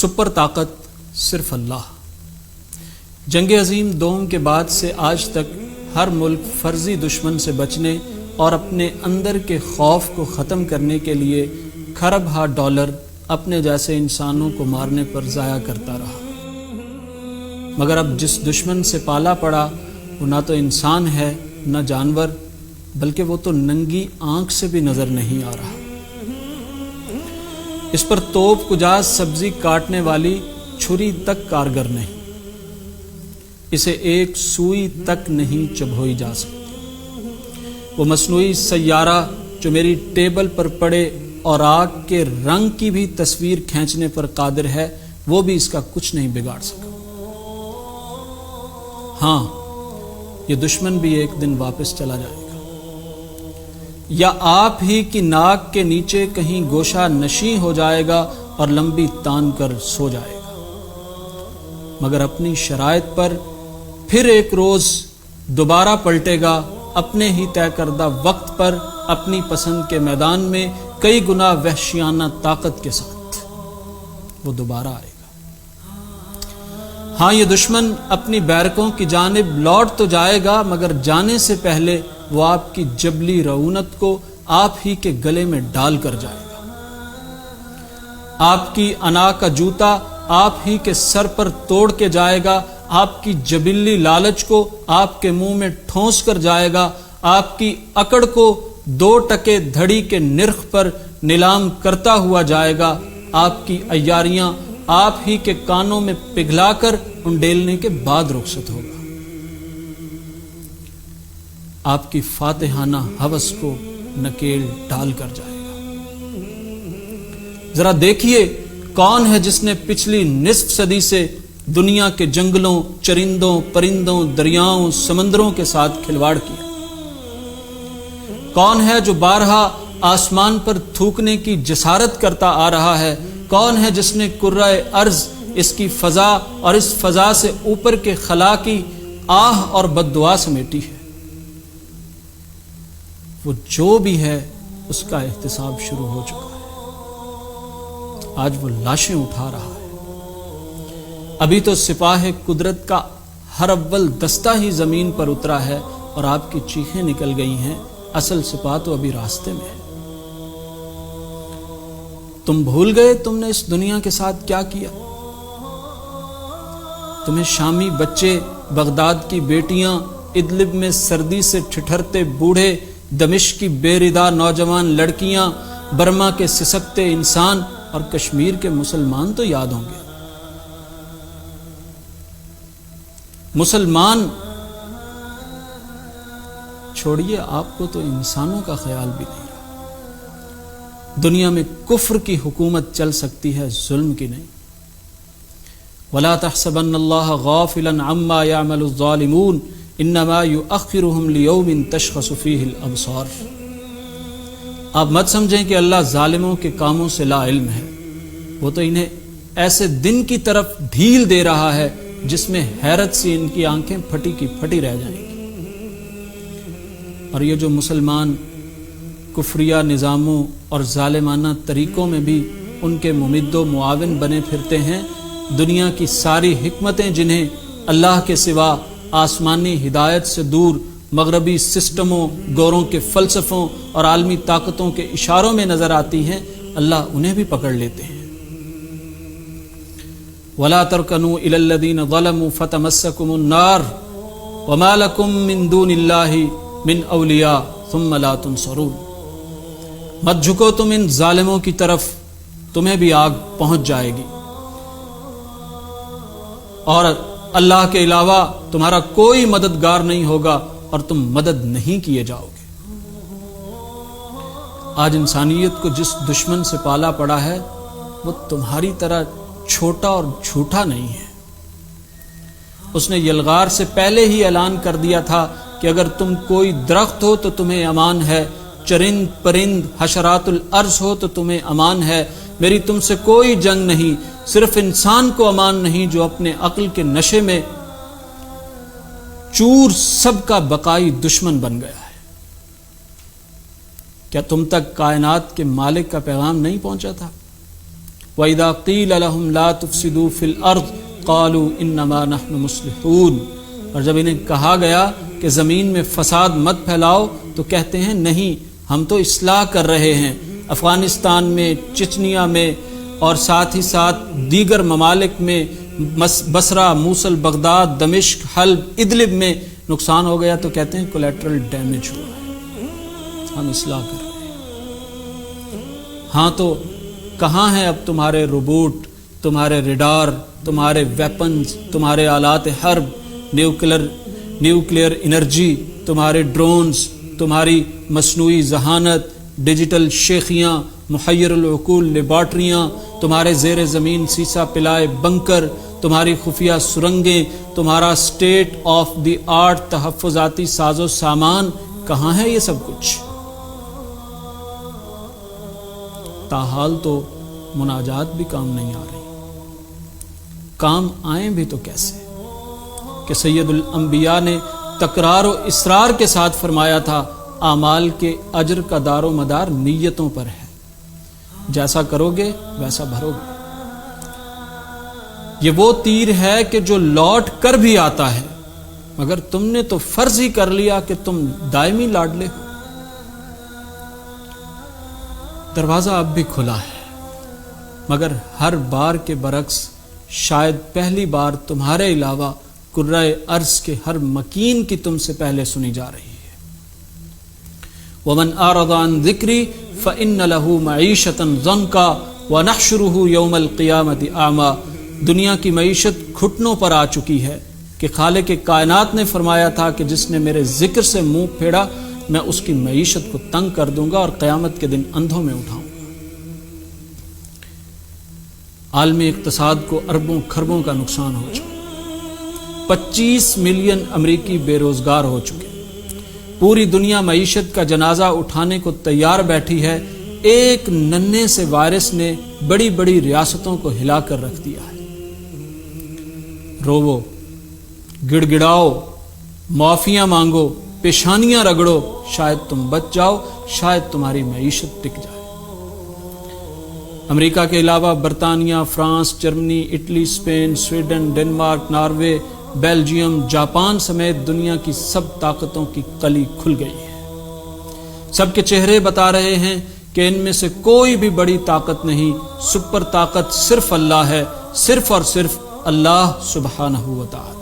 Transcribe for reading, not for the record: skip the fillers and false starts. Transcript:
Super طاقت صرف اللہ۔ جنگ عظیم دوم کے بعد سے آج تک ہر ملک فرضی دشمن سے بچنے اور اپنے اندر کے خوف کو ختم کرنے کے لیے کھرب ہا ڈالر اپنے جیسے انسانوں کو مارنے پر ضائع کرتا رہا، مگر اب جس دشمن سے پالا پڑا وہ نہ تو انسان ہے نہ جانور، بلکہ وہ تو ننگی آنکھ سے بھی نظر نہیں آ رہا۔ اس پر توپ کجاز سبزی کاٹنے والی چھری تک کارگر نہیں، اسے ایک سوئی تک نہیں چبھوئی جا سکتی۔ وہ مصنوعی سیارہ جو میری ٹیبل پر پڑے اور آگ کے رنگ کی بھی تصویر کھینچنے پر قادر ہے، وہ بھی اس کا کچھ نہیں بگاڑ سکا۔ ہاں، یہ دشمن بھی ایک دن واپس چلا جائے گا، یا آپ ہی کی ناک کے نیچے کہیں گوشہ نشیں ہو جائے گا اور لمبی تان کر سو جائے گا، مگر اپنی شرائط پر پھر ایک روز دوبارہ پلٹے گا، اپنے ہی طے کردہ وقت پر اپنی پسند کے میدان میں کئی گنا وحشیانہ طاقت کے ساتھ وہ دوبارہ آئے گا۔ ہاں، یہ دشمن اپنی بیرکوں کی جانب لوٹ تو جائے گا، مگر جانے سے پہلے وہ آپ کی جبلی رعونت کو آپ ہی کے گلے میں ڈال کر جائے گا۔ آپ کی انا کا جوتا آپ ہی کے سر پر توڑ کے جائے گا، آپ کی جبلی لالچ کو آپ کے منہ میں ٹھونس کر جائے گا، آپ کی اکڑ کو 2 ٹکے دھڑی کے نرخ پر نیلام کرتا ہوا جائے گا، آپ کی عیاریاں آپ ہی کے کانوں میں پگھلا کر انڈیلنے کے بعد رخصت ہوگا۔ آپ کی فاتحانہ ہوس کو نکیل ڈال کر جائے گا۔ ذرا دیکھیے کون ہے جس نے پچھلی نصف صدی سے دنیا کے جنگلوں، چرندوں، پرندوں، دریاؤں، سمندروں کے ساتھ کھلواڑ کیا؟ کون ہے جو بارہا آسمان پر تھوکنے کی جسارت کرتا آ رہا ہے؟ کون ہے جس نے کرۂ ارض، اس کی فضا اور اس فضا سے اوپر کے خلا کی آہ اور بددعا سمیٹی ہے؟ وہ جو بھی ہے اس کا احتساب شروع ہو چکا ہے، آج وہ لاشیں اٹھا رہا ہے۔ ابھی تو سپاہ قدرت کا ہر اول دستہ ہی زمین پر اترا ہے اور آپ کی چیخیں نکل گئی ہیں، اصل سپاہ تو ابھی راستے میں ہے۔ تم بھول گئے تم نے اس دنیا کے ساتھ کیا کیا؟ تمہیں شامی بچے، بغداد کی بیٹیاں، ادلب میں سردی سے ٹھٹھرتے بوڑھے، دمشق کی بے ردا نوجوان لڑکیاں، برما کے سسکتے انسان اور کشمیر کے مسلمان تو یاد ہوں گے۔ مسلمان چھوڑیے، آپ کو تو انسانوں کا خیال بھی نہیں رہا۔ دنیا میں کفر کی حکومت چل سکتی ہے، ظلم کی نہیں۔ وَلَا تَحْسَبَنَّ اللَّهَ غَافِلًا عَمَّا يَعْمَلُ الظَّالِمُونَ إِنَّمَا يُؤَخِّرُهُمْ لِيَوْمٍ تَشْخَصُ فِيهِ الْأَبْصَارُ۔ آپ مت سمجھیں کہ اللہ ظالموں کے کاموں سے لا علم ہے، وہ تو انہیں ایسے دن کی طرف ڈھیل دے رہا ہے جس میں حیرت سے ان کی آنکھیں پھٹی کی پھٹی رہ جائیں گی۔ اور یہ جو مسلمان کفریہ نظاموں اور ظالمانہ طریقوں میں بھی ان کے ممد و معاون بنے پھرتے ہیں، دنیا کی ساری حکمتیں جنہیں اللہ کے سوا آسمانی ہدایت سے دور مغربی سسٹموں، گوروں کے فلسفوں اور عالمی طاقتوں کے اشاروں میں نظر آتی ہیں، اللہ انہیں بھی پکڑ لیتے ہیں۔ وَلَا تَرْكَنُوا إِلَى الَّذِينَ ظَلَمُوا فَتَمَسَّكُمُ النَّارُ وَمَا لَكُم مِّن دُونِ اللَّهِ مِنْ أَوْلِيَاءَ ثُمَّ لَا تُنصَرُونَ۔ مت جھکو تم ان ظالموں کی طرف، تمہیں بھی آگ پہنچ جائے گی، اور اللہ کے علاوہ تمہارا کوئی مددگار نہیں ہوگا اور تم مدد نہیں کیے جاؤ گے۔ آج انسانیت کو جس دشمن سے پالا پڑا ہے وہ تمہاری طرح چھوٹا اور جھوٹا نہیں ہے۔ اس نے یلغار سے پہلے ہی اعلان کر دیا تھا کہ اگر تم کوئی درخت ہو تو تمہیں امان ہے، چرند پرند حشرات الارض ہو تو تمہیں امان ہے، میری تم سے کوئی جنگ نہیں، صرف انسان کو امان نہیں جو اپنے عقل کے نشے میں چور سب کا بقائی دشمن بن گیا ہے۔ کیا تم تک کائنات کے مالک کا پیغام نہیں پہنچا تھا؟ وَإِذَا قِيلَ لَهُمْ لَا تُفْسِدُوا فِي الْأَرْضِ قَالُوا إِنَّمَا نَحْنُ مُصْلِحُونَ، اور جب انہیں کہا گیا کہ زمین میں فساد مت پھیلاؤ تو کہتے ہیں نہیں، ہم تو اصلاح کر رہے ہیں۔ افغانستان میں، چچنیا میں اور ساتھ ہی ساتھ دیگر ممالک میں، بصرہ، موصل، بغداد، دمشق، حلب، ادلب میں نقصان ہو گیا تو کہتے ہیں کولیٹرل ڈیمیج ہوا ہے، ہم اصلاح کر رہے ہیں۔ ہاں تو کہاں ہیں اب تمہارے روبوٹ، تمہارے ریڈار، تمہارے ویپنز، تمہارے آلات حرب، نیوکلیئر انرجی، تمہارے ڈرونز، تمہاری مصنوعی ذہانت، ڈیجیٹل شیخیاں، محیر العقول لیبارٹریاں، تمہارے زیر زمین سیسا پلائے بنکر، تمہاری خفیہ سرنگیں، تمہارا اسٹیٹ آف دی آرٹ تحفظاتی ساز و سامان، کہاں ہے یہ سب کچھ؟ تاحال تو مناجات بھی کام نہیں آ رہی، کام آئیں بھی تو کیسے؟ کہ سید الانبیاء نے تکرار و اصرار کے ساتھ فرمایا تھا اعمال کے اجر کا دار و مدار نیتوں پر ہے، جیسا کرو گے ویسا بھرو گے۔ یہ وہ تیر ہے کہ جو لوٹ کر بھی آتا ہے، مگر تم نے تو فرض ہی کر لیا کہ تم دائمی لاڈلے ہو۔ دروازہ اب بھی کھلا ہے، مگر ہر بار کے برعکس شاید پہلی بار تمہارے علاوہ کرۂ ارض کے ہر مکین کی تم سے پہلے سنی جا رہی ہے۔ وَمَنْ أَعْرَضَ عَنْ ذِكْرِي فَإِنَّ لَهُ مَعِيشَةً ضَنْكًا وَنَحْشُرُهُ يَوْمَ الْقِيَامَةِ أَعْمَى۔ دنیا کی معیشت گھٹنوں پر آ چکی ہے کہ خالق کائنات نے فرمایا تھا کہ جس نے میرے ذکر سے منہ پھیرا میں اس کی معیشت کو تنگ کر دوں گا اور قیامت کے دن اندھوں میں اٹھاؤں گا۔ عالمی اقتصاد کو اربوں کھربوں کا نقصان ہو چکا، 25 ملین امریکی بے روزگار ہو چکے، پوری دنیا معیشت کا جنازہ اٹھانے کو تیار بیٹھی ہے۔ ایک ننھے سے وائرس نے بڑی بڑی ریاستوں کو ہلا کر رکھ دیا ہے۔ روو، گڑ گڑاؤ، معافیاں مانگو، پیشانیاں رگڑو، شاید تم بچ جاؤ، شاید تمہاری معیشت ٹک جائے۔ امریکہ کے علاوہ برطانیہ، France, Germany, Italy, Spain, Sweden, Denmark, Norway, Belgium, Japan سمیت دنیا کی سب طاقتوں کی کلی کھل گئی ہے۔ سب کے چہرے بتا رہے ہیں کہ ان میں سے کوئی بھی بڑی طاقت نہیں، سپر طاقت صرف اللہ ہے، صرف اور صرف اللہ سبحانہ و تعالی۔